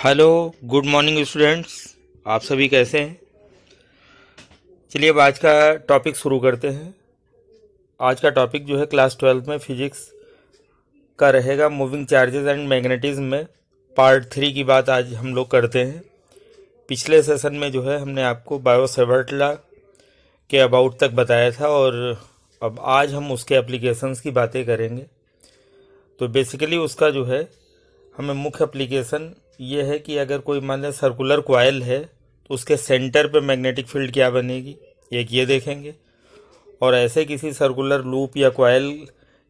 Hello, good morning students. आप सभी कैसे हैं? चलिए अब आज का टॉपिक शुरू करते हैं। आज का टॉपिक जो है क्लास 12 में फिजिक्स का रहेगा, मूविंग चार्जेस एंड मैग्नेटिज्म में पार्ट 3 की बात आज हम लोग करते हैं। पिछले सेशन में जो है हमने आपको बायो-सेवर्ट लॉ के अबाउट तक बताया था और अब आज हम उसके एप्लीकेशंस की बातें करेंगे। तो बेसिकली उसका जो है हमें मुख्य एप्लीकेशन ये है कि अगर कोई मान लें सर्कुलर कॉइल है तो उसके सेंटर पे मैग्नेटिक फील्ड क्या बनेगी, एक ये देखेंगे। और ऐसे किसी सर्कुलर लूप या कॉइल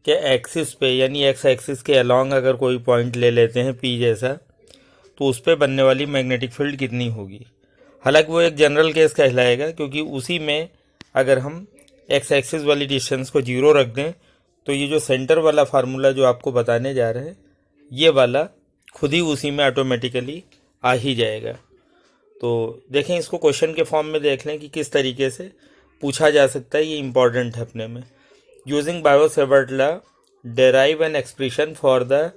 के एक्सिस पे यानी एक्स एक्सिस के अलोंग अगर कोई पॉइंट ले लेते हैं पी जैसा, तो उस पर बनने वाली मैग्नेटिक फील्ड कितनी होगी। हालांकि वो एक जनरल केस कहलाएगा क्योंकि उसी में अगर हम एक्स एक्सिस वाली डिस्टेंस को जीरो रख दें तो ये जो सेंटर वाला फार्मूला जो आपको बताने जा रहे हैं ये वाला खुद ही उसी में ऑटोमेटिकली आ ही जाएगा। तो देखें, इसको क्वेश्चन के फॉर्म में देख लें कि किस तरीके से पूछा जा सकता है, ये इम्पॉर्टेंट है अपने में। Using Biot-Savart law derive an expression for the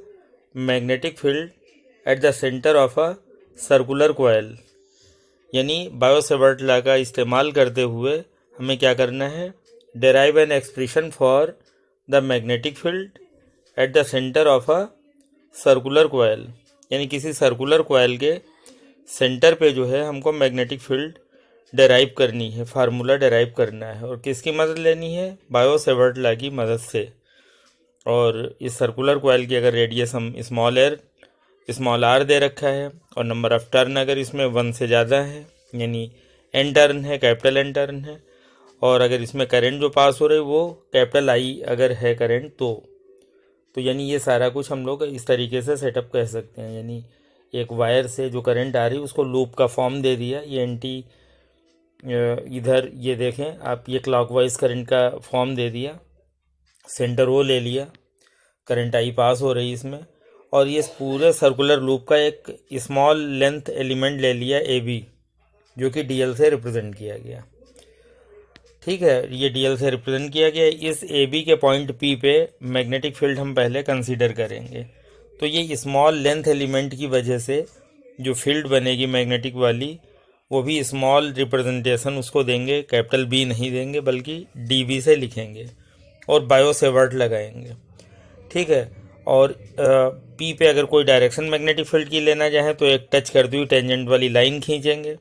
magnetic field eight the centre of a circular coil. यानी बायो-सेवर्ट लॉ का इस्तेमाल करते हुए हमें क्या करना है, derive an expression for the magnetic field eight the centre of a circular coil. यानी किसी सर्कुलर कॉइल के सेंटर पे जो है हमको मैग्नेटिक फील्ड डेराइव करनी है, फार्मूला डेराइव करना है। और किसकी मदद लेनी है, बायो-सेवर्ट लॉ की मदद से। और इस सर्कुलर कॉइल की अगर रेडियस हम स्मॉल आर दे रखा है और नंबर ऑफ टर्न अगर इसमें 1 से ज़्यादा है यानी एन टर्न है, कैपिटल एन टर्न है, और अगर इसमें करंट जो पास हो रही है वो कैपिटल आई अगर है करंट तो यानी ये सारा कुछ हम लोग इस तरीके से सेटअप कह सकते हैं। यानी एक वायर से जो करंट आ रही है उसको लूप का फॉर्म दे दिया, ये एंटी इधर ये देखें आप, ये क्लॉकवाइज करंट का फॉर्म दे दिया, सेंटर वो ले लिया, करंट आई पास हो रही इसमें, और ये पूरे सर्कुलर लूप का एक स्मॉल लेंथ एलिमेंट ले लिया ए बी, जो कि डी एल से रिप्रेजेंट किया गया। ठीक है, ये डी एल से रिप्रेजेंट किया गया। इस ए बी के पॉइंट पी पे मैग्नेटिक फील्ड हम पहले कंसीडर करेंगे। तो ये स्मॉल लेंथ एलिमेंट की वजह से जो फील्ड बनेगी मैग्नेटिक वाली वो भी स्मॉल रिप्रेजेंटेशन उसको देंगे, कैपिटल बी नहीं देंगे बल्कि डी बी से लिखेंगे और बायो-सेवर्ट लगाएंगे। ठीक है, और पी पे अगर कोई डायरेक्शन मैग्नेटिक फील्ड की लेना चाहे तो एक टच करती हुई टेंजेंट वाली लाइन खींचेंगे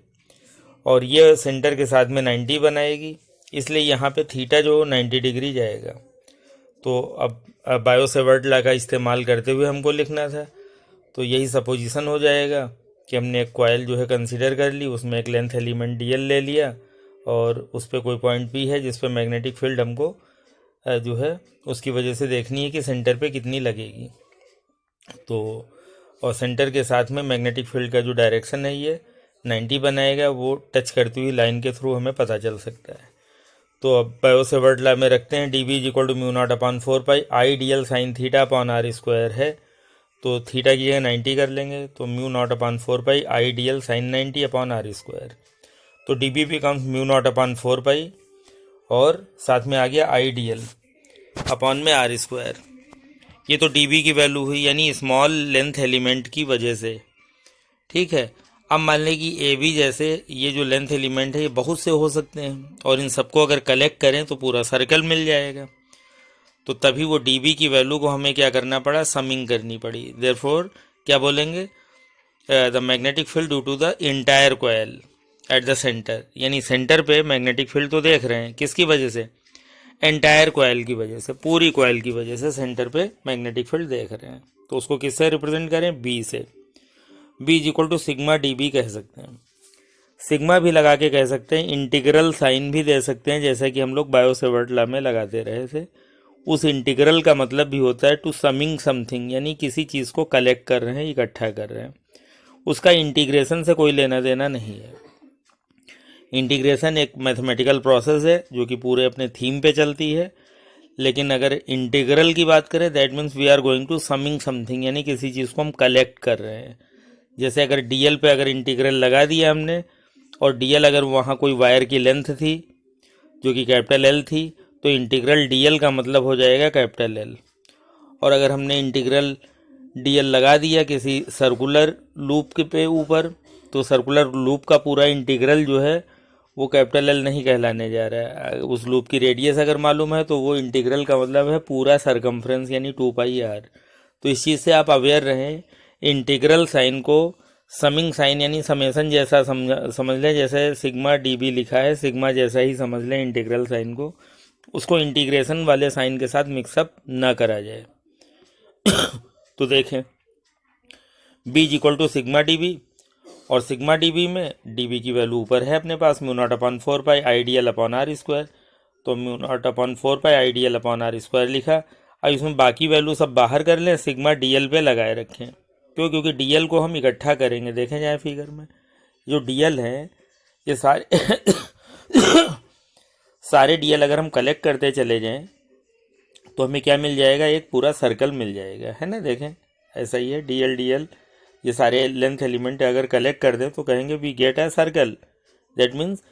और ये सेंटर के साथ में 90 बनाएगी, इसलिए यहाँ पे थीटा जो 90 डिग्री जाएगा। तो अब बायो-सेवर्ट लॉ का इस्तेमाल करते हुए हमको लिखना था, तो यही सपोजिशन हो जाएगा कि हमने एक कॉइल जो है कंसीडर कर ली, उसमें एक लेंथ एलिमेंट डी एल ले लिया और उस पर कोई पॉइंट पी है जिस पर मैग्नेटिक फील्ड हमको जो है उसकी वजह से देखनी है कि सेंटर पे कितनी लगेगी। तो और सेंटर के साथ में मैग्नेटिक फील्ड का जो डायरेक्शन है ये 90 बनाएगा, वो टच करती हुई लाइन के थ्रू हमें पता चल सकता है। तो अब बायो-सेवर्ट लॉ में रखते हैं, D B is equal to mu naught upon 4 pi I D L sine theta upon are square है, तो थीटा की जगह 90 कर लेंगे, तो mu naught upon 4 pi I D L sine 90 upon are square. तो D B becomes mu naught upon 4 pi और साथ में आ गया आई डी एल अपॉन में आर स्क्वायर। ये तो डी बी की वैल्यू हुई यानी स्मॉल लेंथ एलिमेंट की वजह से। ठीक है, अब मान लें कि ए बी जैसे ये जो लेंथ एलिमेंट है ये बहुत से हो सकते हैं और इन सबको अगर कलेक्ट करें तो पूरा सर्कल मिल जाएगा। तो तभी वो डी बी की वैल्यू को हमें क्या करना पड़ा, समिंग करनी पड़ी। देयरफॉर क्या बोलेंगे, the magnetic field due to the entire coil at the centre. यानी सेंटर पे मैग्नेटिक फील्ड तो देख रहे हैं, किसकी वजह से, एंटायर कॉइल की वजह से, पूरी कॉइल की वजह से सेंटर पे मैग्नेटिक फील्ड देख रहे हैं। तो उसको किससे रिप्रेजेंट करें, बी से। B is equal to sigma D B कह सकते हैं, सिग्मा भी लगा के कह सकते हैं, इंटीग्रल साइन भी दे सकते हैं जैसा कि हम लोग बायो-सेवर्ट लॉ में लगाते रहे थे। उस इंटीग्रल का मतलब भी होता है टू समिंग समथिंग, यानी किसी चीज़ को कलेक्ट कर रहे हैं, इकट्ठा कर रहे हैं। उसका इंटीग्रेशन से कोई लेना देना नहीं है। इंटीग्रेशन एक मैथमेटिकल प्रोसेस है जो कि पूरे अपने थीम पे चलती है, लेकिन अगर इंटीग्रल की बात करें that means we are going to summing something, यानी किसी चीज़ को हम कलेक्ट कर रहे हैं। जैसे अगर डीएल पे अगर इंटीग्रल लगा दिया हमने और डीएल अगर वहाँ कोई वायर की लेंथ थी जो कि कैपिटल एल थी, तो इंटीग्रल डीएल का मतलब हो जाएगा कैपिटल एल। और अगर हमने इंटीग्रल डीएल लगा दिया किसी सर्कुलर लूप के पे ऊपर, तो सर्कुलर लूप का पूरा इंटीग्रल जो है वो कैपिटल एल नहीं कहलाने जा रहा है। उस लूप की रेडियस अगर मालूम है तो वो इंटीग्रल का मतलब है पूरा सरकमफ्रेंस यानी 2πr। तो इस चीज़ से आप अवेयर रहें। इंटीग्रल साइन को समिंग साइन यानी समेसन जैसा समझ लें, जैसे सिग्मा डीबी लिखा है सिग्मा जैसा ही समझ लें इंटीग्रल साइन को, उसको इंटीग्रेशन वाले साइन के साथ मिक्सअप ना करा जाए। तो देखें b equal to sigma D, और सिग्मा डी में डी की वैल्यू ऊपर है अपने पास μ0/4π आइडियल अपॉन आर स्क्वायर, तो μ0/4π आइडियल अपॉन आर स्क्वायर लिखा। अब इसमें बाकी वैल्यू सब बाहर कर लें, सिग्मा डीएल पे लगाए रखें। क्यों? क्योंकि डीएल को हम इकट्ठा करेंगे, देखें जाए फिगर में जो डीएल है ये सारे सारे डीएल अगर हम कलेक्ट करते चले जाएं तो हमें क्या मिल जाएगा, एक पूरा सर्कल मिल जाएगा, है ना। देखें ऐसा ही है, डीएल डीएल ये सारे लेंथ एलिमेंट अगर कलेक्ट कर दें तो कहेंगे we get a circle. That means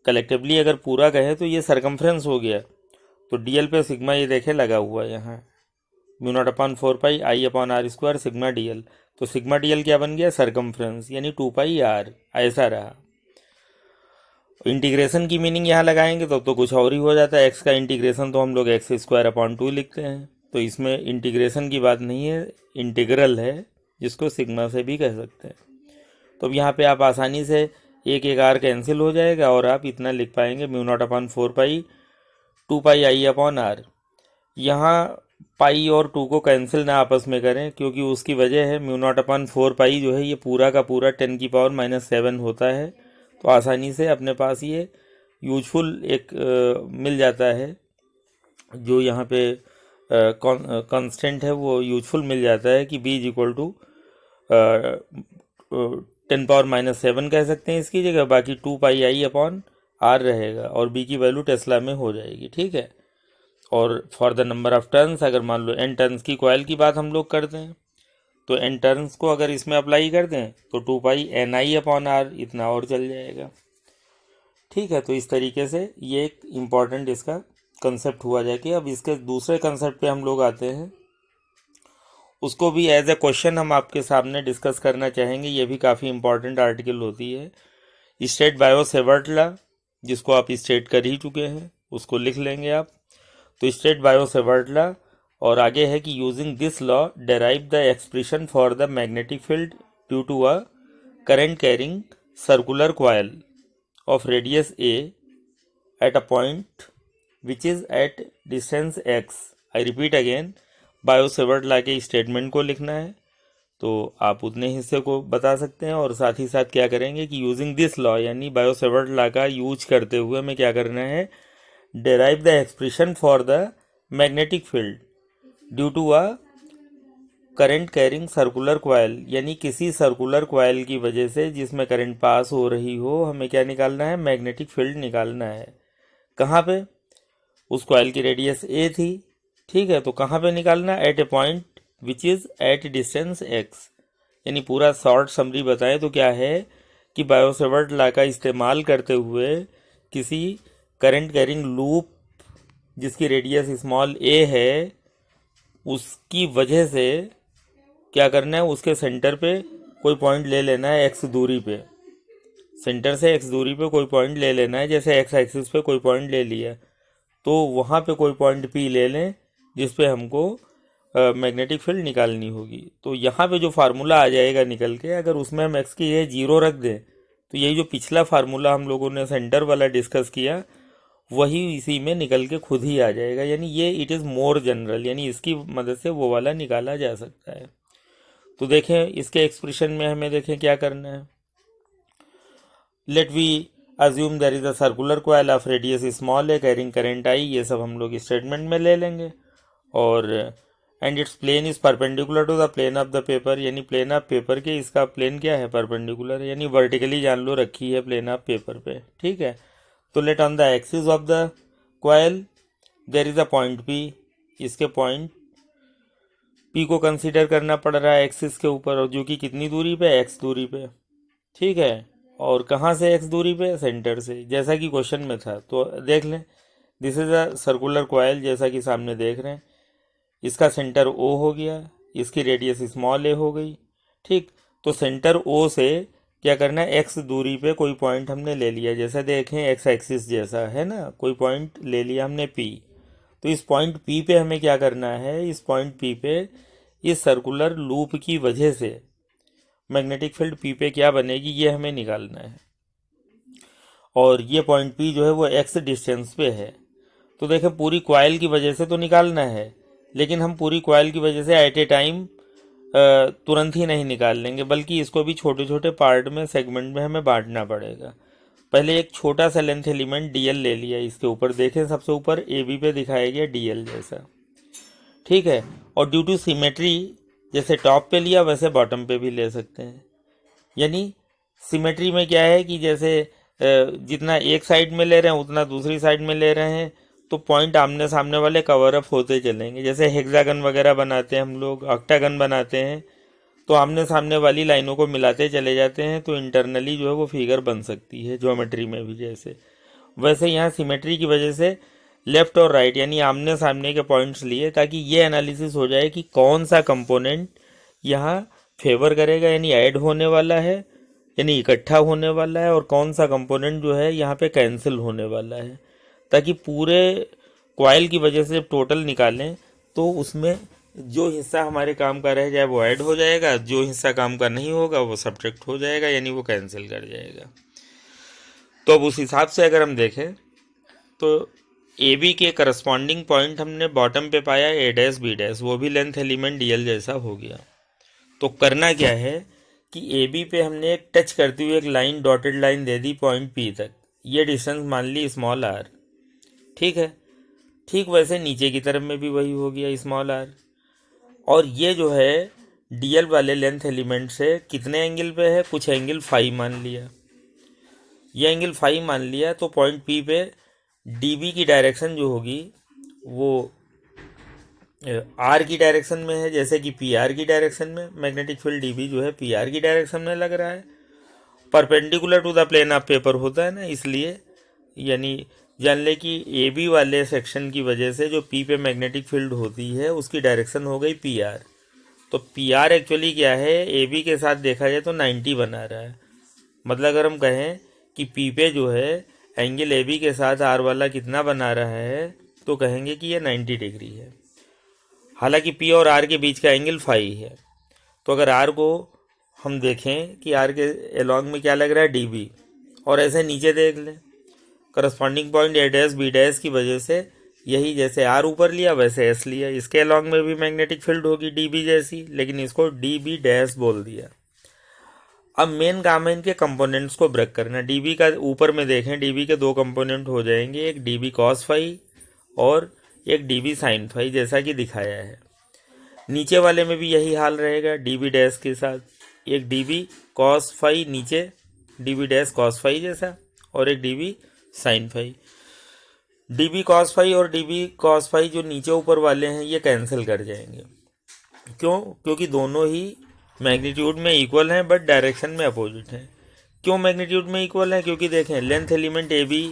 collectively अगर पूरा कहें तो ये सरकमफ्रेंस हो गया। तो डीएल पे सिग्मा ये देखें लगा हुआ है यहाँ μ0/4π I upon are square sigma DL. तो सिग्मा डीएल क्या बन गया, सरकमफ्रेंस यानी 2πr, ऐसा रहा। इंटीग्रेशन की मीनिंग यहाँ लगाएंगे तो कुछ और ही हो जाता है। एक्स का इंटीग्रेशन तो हम लोग x² लिखते हैं, तो इसमें इंटीग्रेशन की बात नहीं है, इंटीग्रल है जिसको सिग्मा से भी कह सकते हैं। तो अब यहाँ पे आप आसानी से एक एक आर कैंसिल हो जाएगा और आप इतना लिख पाएंगे μ0/4π 2πi अपॉन आर। यहाँ पाई और 2 को कैंसिल ना आपस में करें, क्योंकि उसकी वजह है μ0/4π जो है ये पूरा का पूरा 10⁻⁷ होता है। तो आसानी से अपने पास ये यूजफुल एक मिल जाता है, जो यहाँ पे कांस्टेंट है वो यूजफुल मिल जाता है कि b इक्वल टू 10⁻⁷ कह सकते हैं इसकी जगह, बाकी 2πi अपॉन आर रहेगा और b की वैल्यू टेस्ला में हो जाएगी, ठीक है। और for the number of turns, अगर मान लो n टर्न्स की कॉइल की बात हम लोग करते हैं तो n टर्न्स को अगर इसमें अप्लाई कर दें तो 2πni अपॉन आर इतना और चल जाएगा, ठीक है। तो इस तरीके से ये एक इम्पॉर्टेंट इसका कंसेप्ट हुआ जाए कि अब इसके दूसरे कंसेप्ट पे हम लोग आते हैं, उसको भी एज ए क्वेश्चन हम आपके सामने डिस्कस करना चाहेंगे। ये भी काफ़ी इम्पॉर्टेंट आर्टिकल होती है, स्टेट बायो-सेवर्ट लॉ, जिसको आप स्टेट कर ही चुके हैं, उसको लिख लेंगे आप। तो स्टेट बायो-सेवर्ट लॉ, और आगे है कि using this law derive the expression for the magnetic field due to a current carrying circular coil of radius a at a point which is at distance x। I repeat again, Biot Savart law के statement को लिखना है तो आप उतने हिस्से को बता सकते हैं, और साथ ही साथ क्या करेंगे कि यूजिंग दिस लॉ यानी बायो-सेवर्ट लॉ का यूज करते हुए हमें क्या करना है, derive the expression for the magnetic field due to a current carrying circular coil, यानी किसी सर्कुलर कॉइल की वजह से जिसमें करंट पास हो रही हो, हमें क्या निकालना है, मैग्नेटिक फील्ड निकालना है। कहाँ पे, उस कॉइल की रेडियस a थी, ठीक है। तो कहाँ पे निकालना, at a point which is at distance x। यानी पूरा शॉर्ट समरी बताएं तो क्या है कि बायो-सेवर्ट लॉ का इस्तेमाल करते हुए किसी करंट कैरिंग लूप जिसकी रेडियस स्मॉल a है, उसकी वजह से क्या करना है, उसके सेंटर पे कोई पॉइंट ले लेना है x दूरी पे, सेंटर से x दूरी पे कोई पॉइंट ले लेना है। जैसे x एक्सिस पे कोई पॉइंट ले लिया तो वहाँ पे कोई पॉइंट P ले लें जिस पे हमको मैग्नेटिक फील्ड निकालनी होगी। तो यहाँ पे जो फार्मूला आ जाएगा निकल के, अगर उसमें हम x की जगह 0 रख दें तो यही जो पिछला फार्मूला हम लोगों ने सेंटर वाला डिस्कस किया वही इसी में निकल के खुद ही आ जाएगा। यानी ये इट इज़ मोर जनरल, यानी इसकी मदद से वो वाला निकाला जा सकता है। तो देखें इसके एक्सप्रेशन में हमें देखें क्या करना है। Let we assume there is a circular coil of radius small है कैरिंग करंट आई, ये सब हम लोग स्टेटमेंट में ले लेंगे। और and its plane is perpendicular to the plane of the paper, यानी प्लेन ऑफ पेपर के इसका प्लेन क्या है, परपेंडिकुलर, यानी वर्टिकली जान लो रखी है प्लेन ऑफ पेपर पे, ठीक है। तो let on the axis of the coil there is a point P, इसके पॉइंट P को कंसीडर करना पड़ रहा है एक्सिस के ऊपर, और जो कि कितनी दूरी पे, x दूरी पे, ठीक है। और कहाँ से x दूरी पे, सेंटर से, जैसा कि क्वेश्चन में था। तो देख लें, this is a circular coil, जैसा कि सामने देख रहे हैं, इसका सेंटर O हो गया, इसकी रेडियस स्मॉल ए हो गई। ठीक, तो सेंटर ओ से क्या करना है, एक्स दूरी पे कोई पॉइंट हमने ले लिया, जैसा देखें एक्स एक्सिस जैसा है ना, कोई पॉइंट ले लिया हमने पी। तो इस पॉइंट पी पे हमें क्या करना है, इस पॉइंट पी पे इस सर्कुलर लूप की वजह से मैग्नेटिक फील्ड पी पे क्या बनेगी, ये हमें निकालना है। और ये पॉइंट पी जो है वो एक्स डिस्टेंस पे है। तो देखें पूरी कॉइल की वजह से तो निकालना है, लेकिन हम पूरी कॉइल की वजह से एट ए टाइम तुरंत ही नहीं निकाल लेंगे, बल्कि इसको भी छोटे छोटे पार्ट में, सेगमेंट में हमें बांटना पड़ेगा। पहले एक छोटा सा लेंथ एलिमेंट डीएल ले लिया, इसके ऊपर देखें सबसे ऊपर ए बी पे दिखाया गया डीएल जैसा। ठीक है, और ड्यू टू सिमेट्री जैसे टॉप पे लिया वैसे बॉटम पे भी ले सकते हैं। यानी सिमेट्री में क्या है कि जैसे जितना एक साइड में ले रहे हैं उतना दूसरी साइड में ले रहे हैं, तो पॉइंट आमने सामने वाले कवर अप होते चलेंगे। जैसे हेक्सागन वगैरह बनाते हैं हम लोग, ऑक्टागन बनाते हैं, तो आमने सामने वाली लाइनों को मिलाते चले जाते हैं, तो इंटरनली जो है वो फिगर बन सकती है ज्योमेट्री में भी। जैसे वैसे यहाँ सिमेट्री की वजह से लेफ्ट और राइट यानी आमने सामने के पॉइंट्स लिए, ताकि ये एनालिसिस हो जाए कि कौन सा कंपोनेंट यहाँ फेवर करेगा, यानी ऐड होने वाला है, यानी इकट्ठा होने वाला है, और कौन सा कंपोनेंट जो है यहाँ पे कैंसिल होने वाला है, ताकि पूरे कॉइल की वजह से टोटल निकालें तो उसमें जो हिस्सा हमारे काम का रह जाए वो ऐड हो जाएगा, जो हिस्सा काम का नहीं होगा वो सब्ट्रैक्ट हो जाएगा, यानी वो कैंसिल कर जाएगा। तो अब उस हिसाब से अगर हम देखें तो ए बी के करस्पॉन्डिंग पॉइंट हमने बॉटम पे पाया ए डैश बी डैश, वो भी लेंथ एलिमेंट डीएल जैसा हो गया। तो करना क्या है कि ए बी पे हमने एक टच करती हुई एक line, dotted line they the point P तक, ये डिस्टेंस मान ली स्मॉल आर। ठीक है, ठीक वैसे नीचे की तरफ में भी वही हो गया स्मॉल आर। और ये जो है डीएल वाले लेंथ एलिमेंट से कितने एंगल पे है, कुछ एंगल फाई मान लिया, ये एंगल फाई मान लिया, तो पॉइंट पी पे डीबी की डायरेक्शन जो होगी वो आर की डायरेक्शन में है, जैसे कि पी आर की डायरेक्शन में मैग्नेटिक फील्ड डीबी जो है पी आर की डायरेक्शन में लग रहा है, perpendicular to the plane of paper होता है ना, इसलिए यानी जान ले कि ए बी वाले सेक्शन की वजह से जो पी पे मैग्नेटिक फील्ड होती है उसकी डायरेक्शन हो गई पी आर। तो पी आर एक्चुअली क्या है, ए बी के साथ देखा जाए तो 90 बना रहा है। मतलब अगर हम कहें कि पी पे जो है एंगल ए बी के साथ आर वाला कितना बना रहा है, तो कहेंगे कि ये 90 डिग्री है। हालांकि पी और आर के बीच का एंगल फाई है। तो अगर आर को हम देखें कि आर के अलॉन्ग में क्या लग रहा है डीबी, और ऐसे नीचे देख लें corresponding point A dash B dash की वजह से यही, जैसे आर ऊपर लिया वैसे एस लिया, इसके अलॉन्ग में भी मैग्नेटिक फील्ड होगी डीबी जैसी, लेकिन इसको डीबी डैश बोल दिया। अब मेन काम है इनके कंपोनेंट्स को ब्रेक करना। डीबी का ऊपर में देखें, डीबी के दो कंपोनेंट हो जाएंगे, एक डीबी कॉस फाई और एक डीबी साइन फाई, जैसा कि दिखाया है। नीचे वाले में भी यही हाल रहेगा, डीबी डैश के साथ एक डीबी कॉस फाई नीचे, डीबी डैश कॉस फाई जैसा, और एक d B sine phi. D B cos phi और डीबी कॉस फाई जो नीचे ऊपर वाले हैं ये कैंसिल कर जाएंगे। क्यों? क्योंकि दोनों ही मैग्नीट्यूड में इक्वल हैं बट डायरेक्शन में अपोजिट हैं। क्यों मैग्नीट्यूड में इक्वल है? क्योंकि देखें length element A B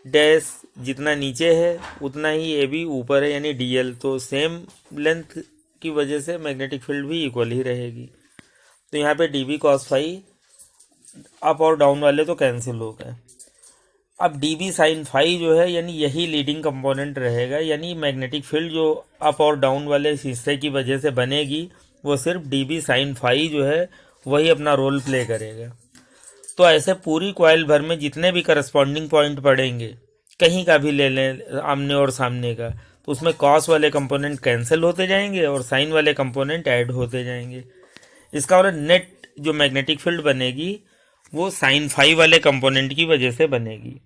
dash जितना नीचे है उतना ही ए बी ऊपर है, यानी डी एल, तो सेम लेंथ की वजह से मैग्नेटिक फील्ड भी इक्वल ही रहेगी। तो यहाँ पे d B cos phi up और डाउन वाले तो कैंसिल हो गए। अब डी बी साइन फाई जो है यानी यही लीडिंग कंपोनेंट रहेगा, यानी मैग्नेटिक फील्ड जो अप और डाउन वाले हिस्से की वजह से बनेगी वो सिर्फ डी बी साइन फाई जो है वही अपना रोल प्ले करेगा। तो ऐसे पूरी कॉइल भर में जितने भी करस्पॉन्डिंग पॉइंट पड़ेंगे, कहीं का भी ले लें आमने और सामने का, तो उसमें कॉस वाले कंपोनेंट कैंसिल होते जाएंगे और साइन वाले कंपोनेंट ऐड होते जाएंगे। इसका मतलब नेट जो मैग्नेटिक फील्ड बनेगी वो साइन फाई वाले कंपोनेंट की वजह से बनेगी।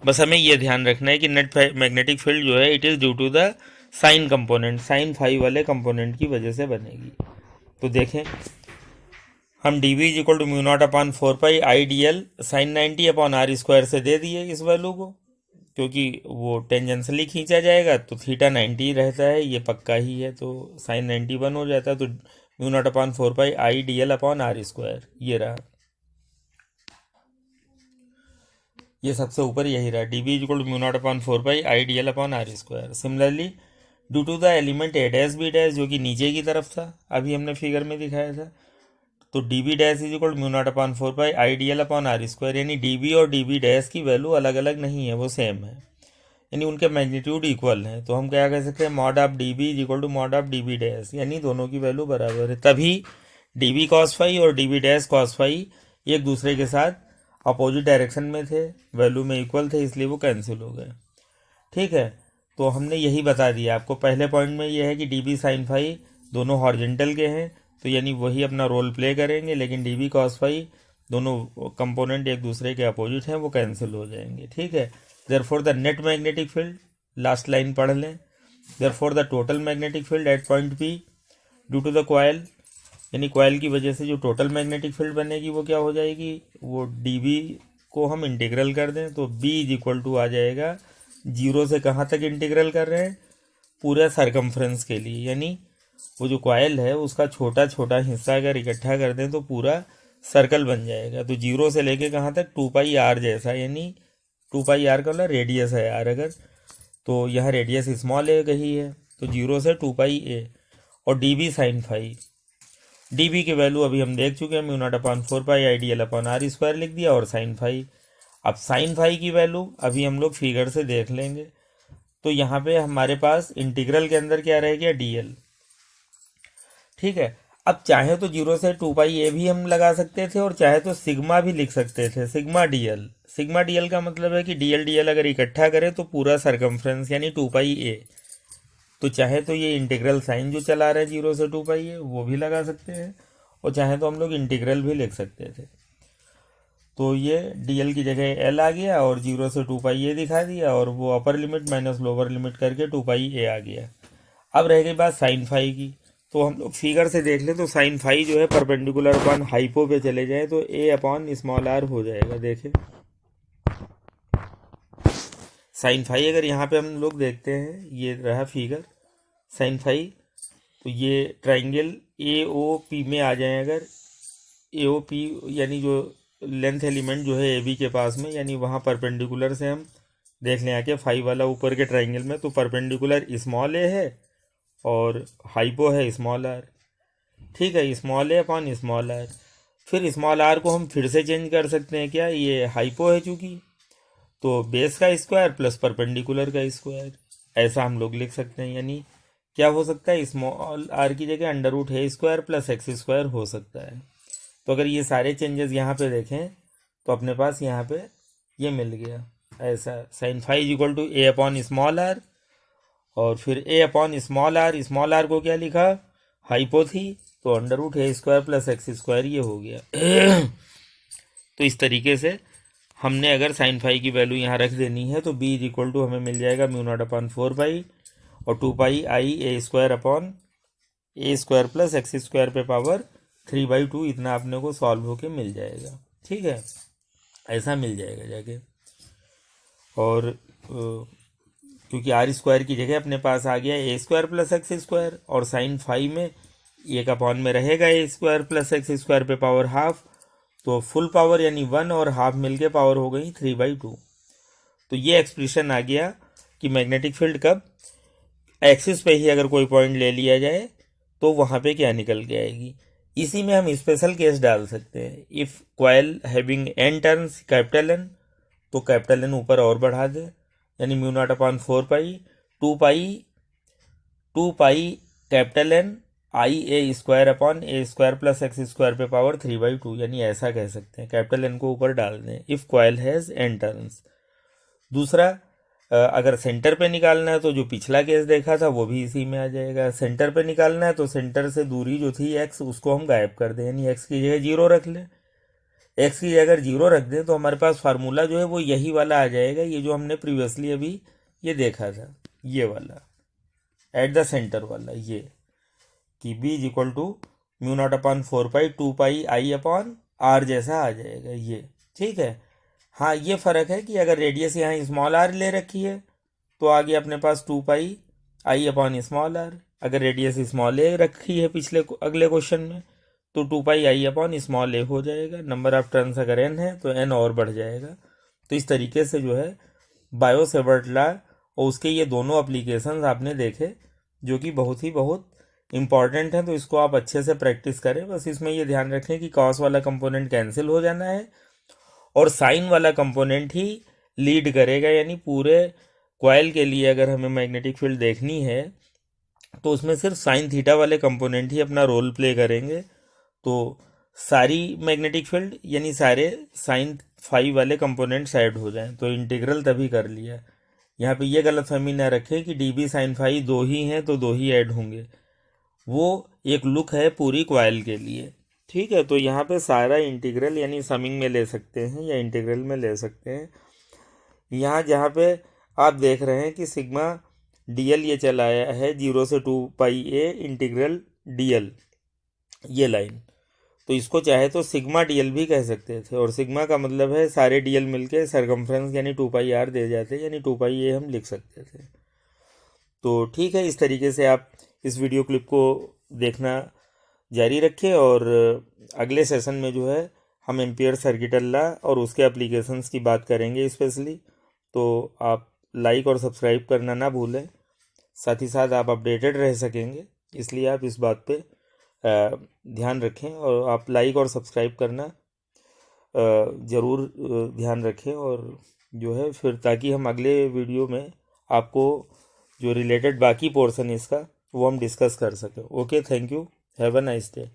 बस हमें ये ध्यान रखना है कि नेट मैग्नेटिक फील्ड जो है it is due to the sine component, sine phi वाले कंपोनेंट की वजह से बनेगी। तो देखें हम d v is equal to mu naught upon 4 pi d L sine 90 upon are square से दे दिए इस वैल्यू को, क्योंकि वो टेंजेंशली खींचा जाएगा तो थीटा 90 रहता है, ये पक्का ही है, तो साइन 90 1 हो जाता है। तो mu naught upon 4 pi I D L upon are square ये रहा, ये सबसे ऊपर यही रहा, d B is equal to mu naught upon 4 pi I D L upon are square. Similarly due to the element A dash B dash जो कि नीचे की तरफ था, अभी हमने फिगर में दिखाया था। तो D B dash is equal mu naught upon 4 pi I D L upon are square, यानी डी बी और डी बी डैश की वैल्यू अलग अलग नहीं है, वो सेम है, यानी उनके मैग्नीट्यूड इक्वल है। तो हम क्या कह सकते हैं, mod of d B is equal to mod of d B dash, यानी दोनों की वैल्यू बराबर है। तभी डी बी कॉस फाई और d B dash cos phi एक दूसरे के साथ अपोजिट डायरेक्शन में थे, वैल्यू में इक्वल थे, इसलिए वो कैंसिल हो गए। ठीक है, तो हमने यही बता दिया आपको। पहले पॉइंट में ये है कि डी बी साइन फाई दोनों हॉरिजेंटल के हैं, तो यानी वही अपना रोल प्ले करेंगे, लेकिन डी बी कॉस फाई दोनों कंपोनेंट एक दूसरे के अपोजिट हैं, वो कैंसिल हो जाएंगे। ठीक है, therefore the net magnetic field, last line पढ़ लें, therefore the total magnetic field at point P due to the coil, यानी कॉयल की वजह से जो टोटल मैग्नेटिक फील्ड बनेगी वो क्या हो जाएगी, वो डी बी को हम इंटीग्रल कर दें तो बी इज इक्वल टू आ जाएगा, जीरो से कहाँ तक इंटीग्रल कर रहे हैं, पूरे सरकमफ्रेंस के लिए, यानी वो जो कॉयल है उसका छोटा छोटा हिस्सा अगर इकट्ठा कर दें तो पूरा सर्कल बन जाएगा। तो जीरो से लेके कहाँ तक, 2 पाई आर जैसा, यानी 2 पाई आर का मतलब रेडियस है आर, अगर तो यहाँ रेडियस स्मॉल ए कही है, तो जीरो से 2 पाई ए। और d B sine phi, d B की वैल्यू अभी हम देख चुके हैं, mu naught upon 4 pi I D L upon are square लिख दिया, और साइन फाई। अब साइन फाई की वैल्यू अभी हम लोग फिगर से देख लेंगे। तो यहाँ पे हमारे पास इंटीग्रल के अंदर क्या रह गया, डी एल। ठीक है, अब चाहे तो जीरो से 2 पाई ए भी हम लगा सकते थे, और चाहे तो सिग्मा भी लिख सकते थे, sigma D L. Sigma D L का मतलब है कि डी एल अगर इकट्ठा करें तो पूरा सरकमफ्रेंस यानी 2 पाई ए। तो चाहे तो ये इंटीग्रल साइन जो चला रहा है जीरो से 2 पाई ए वो भी लगा सकते हैं, और चाहे तो हम लोग इंटीग्रल भी लिख सकते थे। तो ये डी एल की जगह एल आ गया, और जीरो से 2 पाई ए दिखा दिया, और वो upper limit minus lower limit करके 2 पाई ए आ गया। अब रह गई बात साइन फाई की। तो हम लोग फिगर से देख लें तो साइन फाई जो है परपेंडिकुलर अपॉन हाइपो पे चले जाए तो ए अपॉन स्मॉल आर हो जाएगा। देखें साइन फाई अगर यहाँ पे हम लोग देखते हैं, ये रहा फिगर साइन फाई, तो ये ट्राइंगल ए ओ पी में आ जाए, अगर ए ओ पी यानी जो लेंथ एलिमेंट जो है ए बी के पास में, यानी वहाँ परपेंडिकुलर से हम देख लें आके फाई वाला ऊपर के ट्राइंगल में, तो परपेंडिकुलर स्मॉल ए है और हाइपो है स्मॉल आर। ठीक है, small a upon small r. फिर स्मॉल आर को हम फिर से चेंज कर सकते हैं, क्या ये हाइपो है चूंकि, तो बेस का स्क्वायर प्लस परपेंडिकुलर का स्क्वायर, ऐसा हम लोग लिख सकते हैं। यानी क्या हो सकता है, स्मॉल आर की जगह अंडर रूट है स्क्वायर प्लस एक्स स्क्वायर हो सकता है। तो अगर ये सारे चेंजेस यहाँ पे देखें तो अपने पास यहाँ पे ये मिल गया, ऐसा sine phi is equal to a upon small r, और फिर ए अपॉन स्मॉल आर को क्या लिखा, हाइपो थी, तो अंडर रूट ए स्क्वायर प्लस एक्स स्क्वायर ये हो गया। तो इस तरीके से हमने अगर साइन फाई की वैल्यू यहाँ रख देनी है तो बी इज इक्वल टू हमें मिल जाएगा म्यू नॉट अपॉन 4 पाई और 2 pi I a square upon a square plus x square पे पावर 3/2, इतना अपने को सॉल्व होके मिल जाएगा। ठीक है, ऐसा मिल जाएगा जाके। और क्योंकि आर स्क्वायर की जगह अपने पास आ गया ए स्क्वायर प्लस एक्स स्क्वायर, और साइन फाई में एक अपॉन में रहेगा ए स्क्वायर प्लस एक्स स्क्वायर पे पावर हाफ, तो फुल पावर यानी 1 और हाफ मिलके पावर हो गई 3/2। तो ये एक्सप्रेशन आ गया कि मैग्नेटिक फील्ड कब एक्सिस पे ही अगर कोई पॉइंट ले लिया जाए तो वहाँ पे क्या निकल के आएगी। इसी में हम स्पेशल केस डाल सकते हैं, if coil having N turns capital N, तो कैपिटल एन ऊपर और बढ़ा दे, यानी mu naught upon 4 pi 2 pi capital N I a square upon a square plus x square पे पावर 3/2, यानी ऐसा कह सकते हैं, कैपिटल एन को ऊपर डाल दें if coil has an turns. दूसरा, अगर सेंटर पे निकालना है तो जो पिछला केस देखा था वो भी इसी में आ जाएगा। सेंटर पे निकालना है तो सेंटर से दूरी जो थी एक्स उसको हम गायब कर दें, यानी एक्स की जगह 0 रख लें। एक्स की जगह अगर 0 रख दें तो हमारे पास फार्मूला जो है वो यही वाला आ जाएगा, ये जो हमने प्रीवियसली अभी ये देखा था, ये वाला एट द सेंटर वाला, ये कि B is equal to mu naught upon 4 pi 2 pi I upon r जैसा आ जाएगा ये। ठीक है, हाँ ये फ़र्क है कि अगर रेडियस यहाँ स्मॉल आर ले रखी है तो आ गया अपने पास 2 pi I upon small are, अगर रेडियस स्मॉल ए रखी है अगले क्वेश्चन में तो 2 पाई आई अपॉन स्मॉल ए हो जाएगा। नंबर ऑफ टर्न्स अगर एन है तो एन और बढ़ जाएगा। तो इस तरीके से जो है बायो सेवर्ट लॉ और उसके ये दोनों एप्लीकेशंस आपने देखे, जो कि बहुत इम्पॉर्टेंट है। तो इसको आप अच्छे से प्रैक्टिस करें। बस इसमें ये ध्यान रखें कि कॉस वाला कंपोनेंट कैंसिल हो जाना है और साइन वाला कंपोनेंट ही लीड करेगा, यानी पूरे कॉइल के लिए अगर हमें मैग्नेटिक फील्ड देखनी है तो उसमें सिर्फ साइन थीटा वाले कंपोनेंट ही अपना रोल प्ले करेंगे। तो सारी मैग्नेटिक फील्ड यानी सारे साइन फाई वाले कंपोनेंट्स ऐड हो जाएं तो इंटीग्रल तभी कर लिया। यहाँ पे ये गलतफहमी ना रखें कि डी बी साइन फाई दो ही हैं तो दो ही ऐड होंगे, वो एक लुक है पूरी कॉइल के लिए। ठीक है, तो यहाँ पे सारा इंटीग्रल यानी समिंग में ले सकते हैं या इंटीग्रल में ले सकते हैं। यहाँ जहाँ पे आप देख रहे हैं कि सिग्मा डीएल ये चला आया है 0 से 2 पाई ए इंटीग्रल डीएल, ये लाइन। तो इसको चाहे तो सिग्मा डीएल भी कह सकते थे, और सिग्मा का मतलब है सारे डीएल मिलके सरकमफ्रेंस यानी 2 पाई आर दे जाते, यानी 2 पाई ए हम लिख सकते थे। तो ठीक है, इस तरीके से आप इस वीडियो क्लिप को देखना जारी रखें और अगले सेशन में जो है हम एम्पियर सर्किटल लॉ और उसके एप्लीकेशंस की बात करेंगे स्पेशली। तो आप लाइक और सब्सक्राइब करना ना भूलें, साथ ही साथ आप अपडेटेड रह सकेंगे, इसलिए आप इस बात पे ध्यान रखें और आप लाइक और सब्सक्राइब करना ज़रूर ध्यान रखें। और जो है फिर ताकि हम अगले वीडियो में आपको जो रिलेटेड बाकी पोर्शन इसका वो हम डिस्कस कर सकें। Okay, thank you, have a nice day.